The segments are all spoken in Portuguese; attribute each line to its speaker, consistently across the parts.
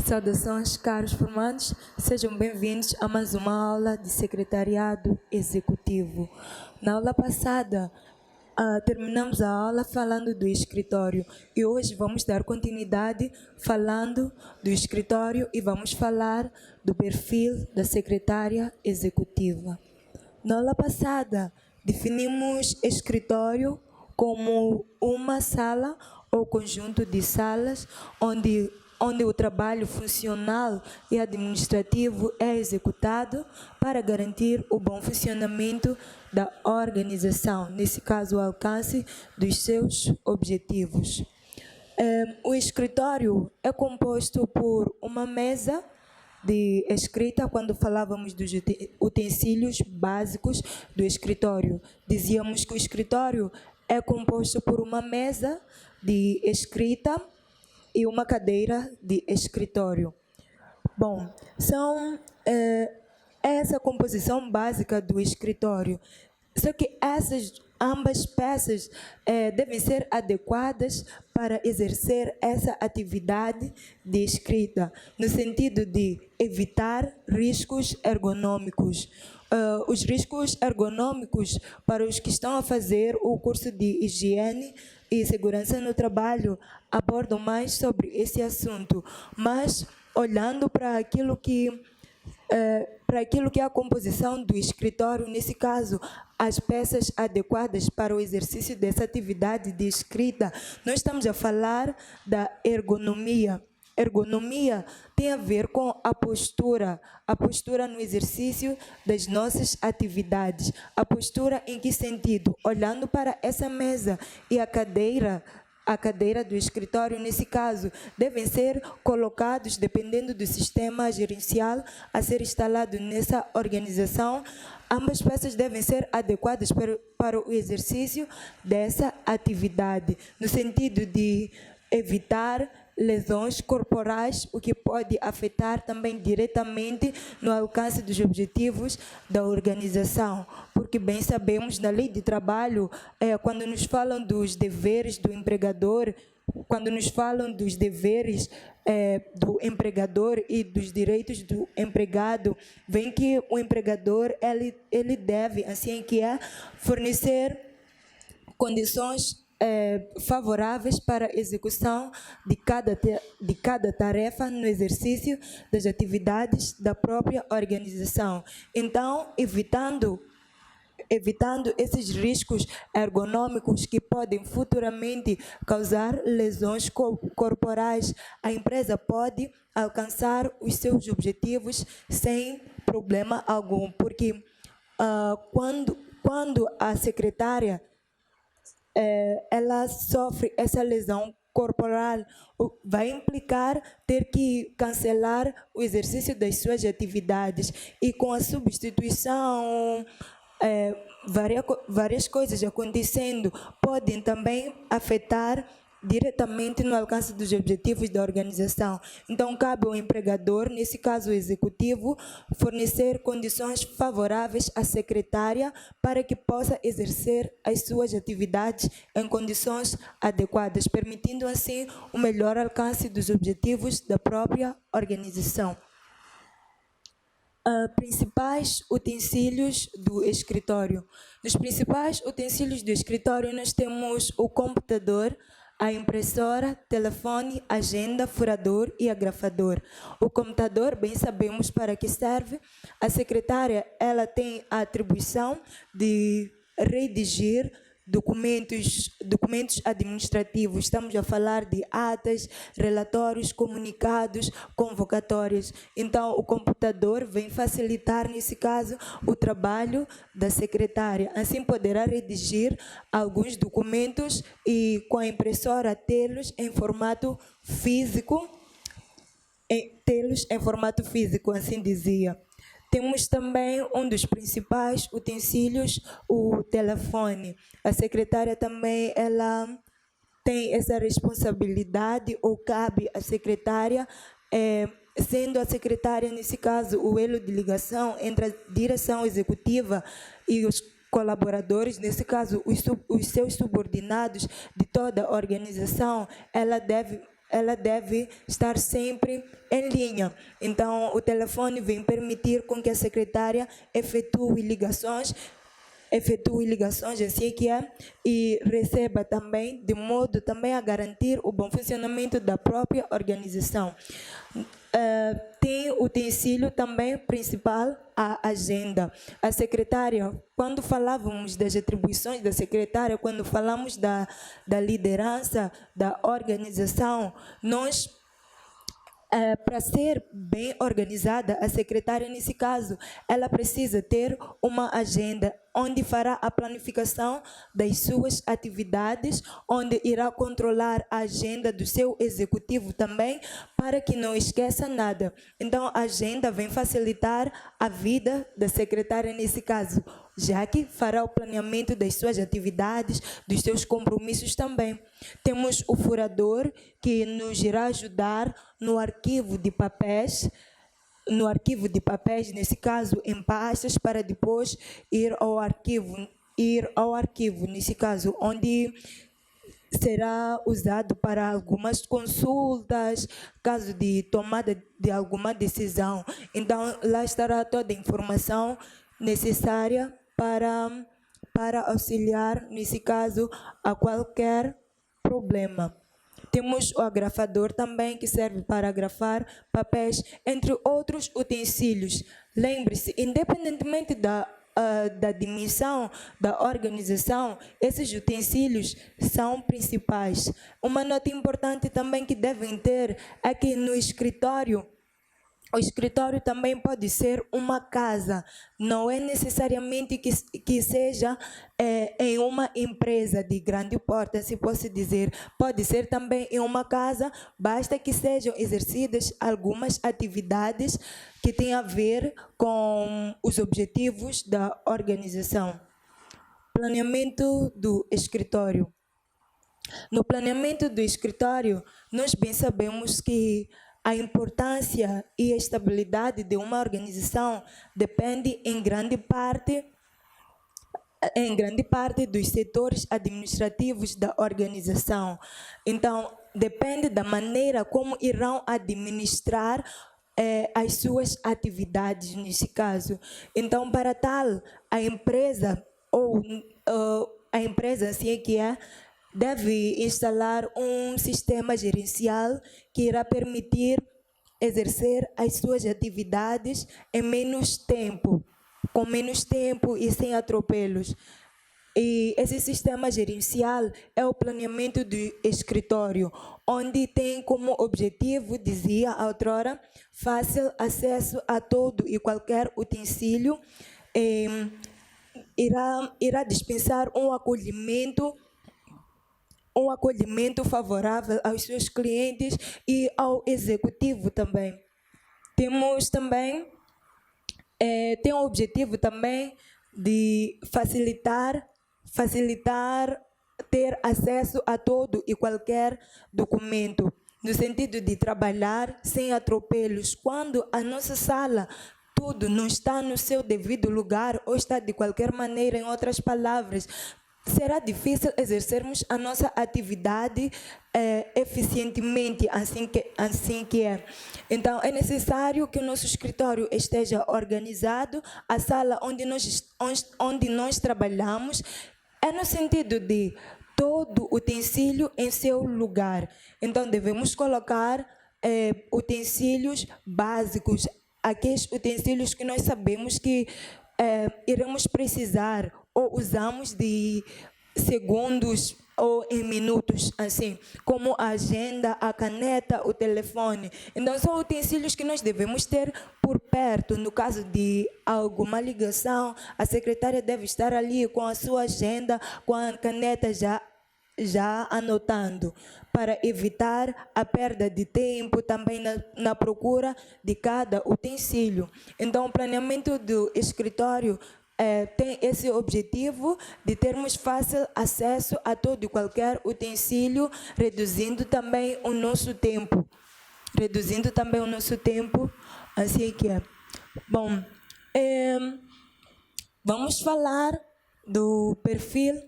Speaker 1: Saudações, caros formandos, sejam bem-vindos a mais uma aula de secretariado executivo. Na aula passada, terminamos a aula falando do escritório e hoje vamos dar continuidade falando do escritório e vamos falar do perfil da secretária executiva. Na aula passada, definimos escritório como uma sala ou conjunto de salas onde o trabalho funcional e administrativo é executado para garantir o bom funcionamento da organização, nesse caso, o alcance dos seus objetivos. O escritório é composto por uma mesa de escrita. Quando falávamos dos utensílios básicos do escritório, dizíamos que o escritório é composto por uma mesa de escrita e uma cadeira de escritório. Bom, são essa composição básica do escritório. Só que ambas peças devem ser adequadas para exercer essa atividade de escrita, no sentido de evitar riscos ergonômicos. Os riscos ergonômicos, para os que estão a fazer o curso de higiene e segurança no trabalho, abordam mais sobre esse assunto, mas olhando para aquilo que é a composição do escritório, nesse caso, as peças adequadas para o exercício dessa atividade de escrita, nós estamos a falar da ergonomia. Ergonomia tem a ver com a postura no exercício das nossas atividades. A postura em que sentido? Olhando para essa mesa e a cadeira do escritório, nesse caso, devem ser colocados, dependendo do sistema gerencial a ser instalado nessa organização, ambas peças devem ser adequadas para o exercício dessa atividade, no sentido de evitar lesões corporais, o que pode afetar também diretamente no alcance dos objetivos da organização. Porque bem sabemos, na lei de trabalho, quando nos falam dos deveres do empregador, quando nos falam dos deveres do empregador e dos direitos do empregado, vem que o empregador ele deve, assim que é, fornecer condições favoráveis para a execução de cada tarefa no exercício das atividades da própria organização. Então, evitando esses riscos ergonômicos que podem futuramente causar lesões corporais, a empresa pode alcançar os seus objetivos sem problema algum, porque quando a secretária ela sofre essa lesão corporal, vai implicar ter que cancelar o exercício das suas atividades, e com a substituição, várias coisas acontecendo podem também afetar diretamente no alcance dos objetivos da organização. Então, cabe ao empregador, nesse caso o executivo, fornecer condições favoráveis à secretária para que possa exercer as suas atividades em condições adequadas, permitindo assim o melhor alcance dos objetivos da própria organização. Principais utensílios do escritório. Nos principais utensílios do escritório nós temos o computador, a impressora, telefone, agenda, furador e agrafador. O computador, bem sabemos para que serve. A secretária, ela tem a atribuição de redigir documentos administrativos. Estamos a falar de atas, relatórios, comunicados, convocatórias. Então, o computador vem facilitar, nesse caso, o trabalho da secretária. Assim, poderá redigir alguns documentos e, com a impressora, tê-los em formato físico, assim dizia. Temos também um dos principais utensílios, o telefone. A secretária também ela tem essa responsabilidade, ou cabe à secretária, sendo a secretária, nesse caso, o elo de ligação entre a direção executiva e os colaboradores, nesse caso, os seus subordinados de toda a organização. Ela deve ela deve estar sempre em linha. Então, o telefone vem permitir com que a secretária efetue ligações assim que é, e receba também, de modo também a garantir o bom funcionamento da própria organização. Tem o utensílio também principal, a agenda. A secretária, quando falávamos das atribuições da secretária, quando falamos da liderança, da organização, nós para ser bem organizada, a secretária, nesse caso, ela precisa ter uma agenda onde fará a planificação das suas atividades, onde irá controlar a agenda do seu executivo também, para que não esqueça nada. Então, a agenda vem facilitar a vida da secretária nesse caso, já que fará o planeamento das suas atividades, dos seus compromissos também. Temos o furador, que nos irá ajudar no arquivo de papéis, nesse caso em pastas, para depois ir ao arquivo, nesse caso, onde será usado para algumas consultas, caso de tomada de alguma decisão. Então, lá estará toda a informação necessária para auxiliar, nesse caso, a qualquer problema. Temos o agrafador também, que serve para agrafar papéis, entre outros utensílios. Lembre-se, independentemente da dimensão da organização, esses utensílios são principais. Uma nota importante também que devem ter é que no escritório, o escritório também pode ser uma casa, não é necessariamente que seja em uma empresa de grande porte, se posso dizer. Pode ser também em uma casa, basta que sejam exercidas algumas atividades que têm a ver com os objetivos da organização. Planeamento do escritório. No planeamento do escritório, nós bem sabemos que a importância e a estabilidade de uma organização depende em grande parte dos setores administrativos da organização. Então, depende da maneira como irão administrar as suas atividades, nesse caso. Então, para tal, a empresa assim que é, deve instalar um sistema gerencial que irá permitir exercer as suas atividades em com menos tempo e sem atropelos. E esse sistema gerencial é o planeamento do escritório, onde tem como objetivo, dizia a outrora, fácil acesso a todo e qualquer utensílio, irá dispensar um acolhimento favorável aos seus clientes e ao executivo também. Temos também, tem o objetivo também de facilitar ter acesso a todo e qualquer documento, no sentido de trabalhar sem atropelos. Quando a nossa sala tudo não está no seu devido lugar ou está de qualquer maneira, em outras palavras, será difícil exercermos a nossa atividade eficientemente, assim que é. Então, é necessário que o nosso escritório esteja organizado, a sala onde nós trabalhamos, é no sentido de todo utensílio em seu lugar. Então, devemos colocar utensílios básicos, aqueles utensílios que nós sabemos que iremos precisar ou usamos de segundos ou em minutos, assim, como a agenda, a caneta, o telefone. Então, são utensílios que nós devemos ter por perto. No caso de alguma ligação, a secretária deve estar ali com a sua agenda, com a caneta já anotando, para evitar a perda de tempo também na procura de cada utensílio. Então, o planeamento do escritório tem esse objetivo de termos fácil acesso a todo e qualquer utensílio, reduzindo também o nosso tempo. Assim que é. Bom, vamos falar do perfil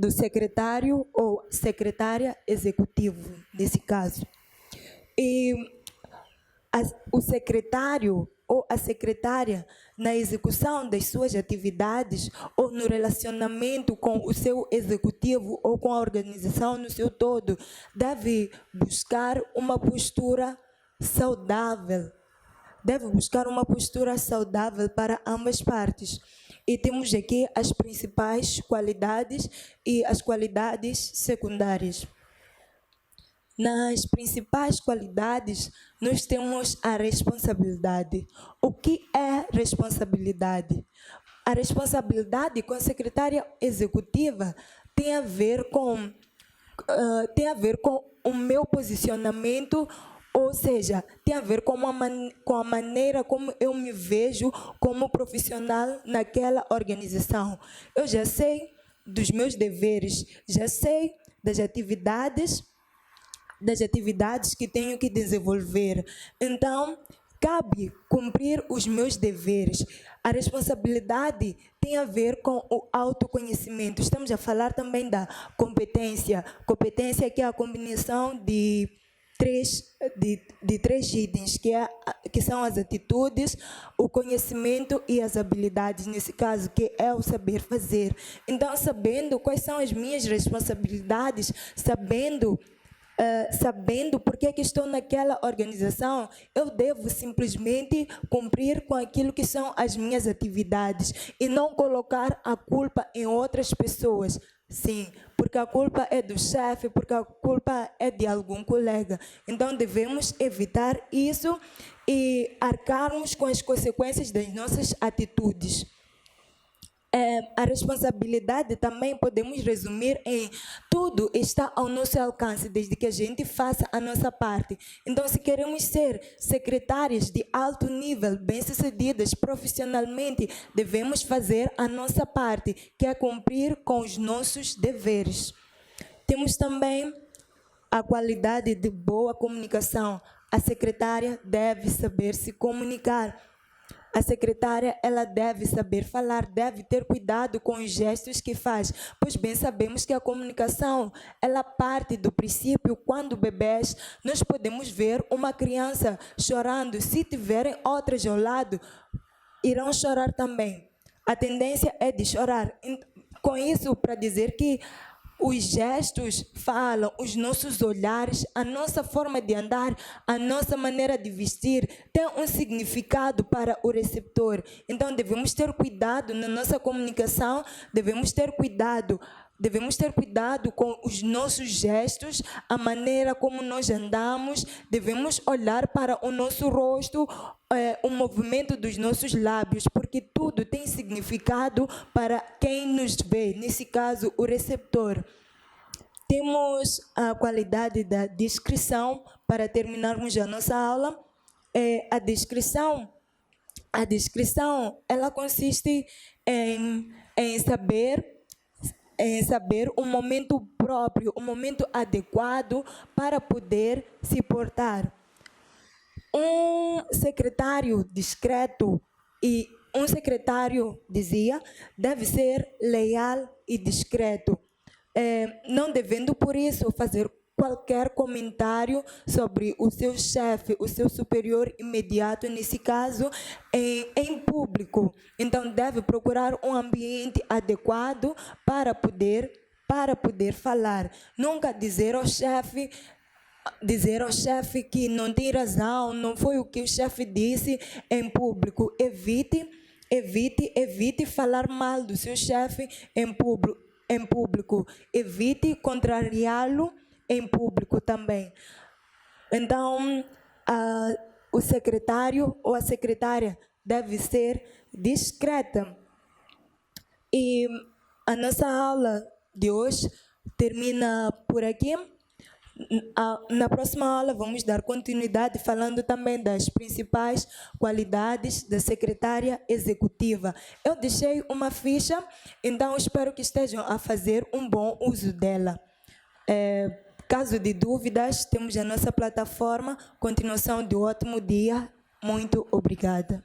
Speaker 1: do secretário ou secretária executivo, nesse caso. E o secretário ou a secretária, na execução das suas atividades ou no relacionamento com o seu executivo ou com a organização no seu todo, deve buscar uma postura saudável. Deve buscar uma postura saudável para ambas partes. E temos aqui as principais qualidades e as qualidades secundárias. Nas principais qualidades, nós temos a responsabilidade. O que é responsabilidade? A responsabilidade com a secretária executiva tem a ver com o meu posicionamento, ou seja, tem a ver com a maneira como eu me vejo como profissional naquela organização. Eu já sei dos meus deveres, já sei das atividades que tenho que desenvolver. Então, cabe cumprir os meus deveres. A responsabilidade tem a ver com o autoconhecimento. Estamos a falar também da competência. Competência que é a combinação de três itens, que são as atitudes, o conhecimento e as habilidades, nesse caso, que é o saber fazer. Então, sabendo quais são as minhas responsabilidades, sabendo por que estou naquela organização, eu devo simplesmente cumprir com aquilo que são as minhas atividades e não colocar a culpa em outras pessoas. Sim, porque a culpa é do chefe, porque a culpa é de algum colega. Então, devemos evitar isso e arcarmos com as consequências das nossas atitudes. A responsabilidade também podemos resumir em tudo está ao nosso alcance, desde que a gente faça a nossa parte. Então, se queremos ser secretárias de alto nível, bem-sucedidas profissionalmente, devemos fazer a nossa parte, que é cumprir com os nossos deveres. Temos também a qualidade de boa comunicação. A secretária deve saber se comunicar. A secretária, ela deve saber falar, deve ter cuidado com os gestos que faz, pois bem sabemos que a comunicação, ela parte do princípio, quando bebês, nós podemos ver uma criança chorando, se tiverem outras ao lado, irão chorar também. A tendência é de chorar. Com isso, para dizer que os gestos falam, os nossos olhares, a nossa forma de andar, a nossa maneira de vestir, tem um significado para o receptor. Então, devemos ter cuidado na nossa comunicação, devemos ter cuidado com os nossos gestos, a maneira como nós andamos, devemos olhar para o nosso rosto, o movimento dos nossos lábios, porque tudo tem significado para quem nos vê, nesse caso, o receptor. Temos a qualidade da descrição, para terminarmos a nossa aula. A descrição, ela consiste em saber o momento próprio, o momento adequado para poder se portar. Um secretário discreto e um secretário, dizia, deve ser leal e discreto, não devendo, por isso, fazer qualquer comentário sobre o seu chefe, o seu superior imediato, nesse caso, em público. Então, deve procurar um ambiente adequado para poder falar. Nunca dizer ao chefe que não tem razão, não foi o que o chefe disse em público. Evite falar mal do seu chefe em público. Evite contrariá-lo em público também. Então, o secretário ou a secretária deve ser discreta. E a nossa aula de hoje termina por aqui. Na próxima aula vamos dar continuidade falando também das principais qualidades da secretária executiva. Eu deixei uma ficha, então espero que estejam a fazer um bom uso dela. Caso de dúvidas, temos a nossa plataforma. Continuação de um ótimo dia. Muito obrigada.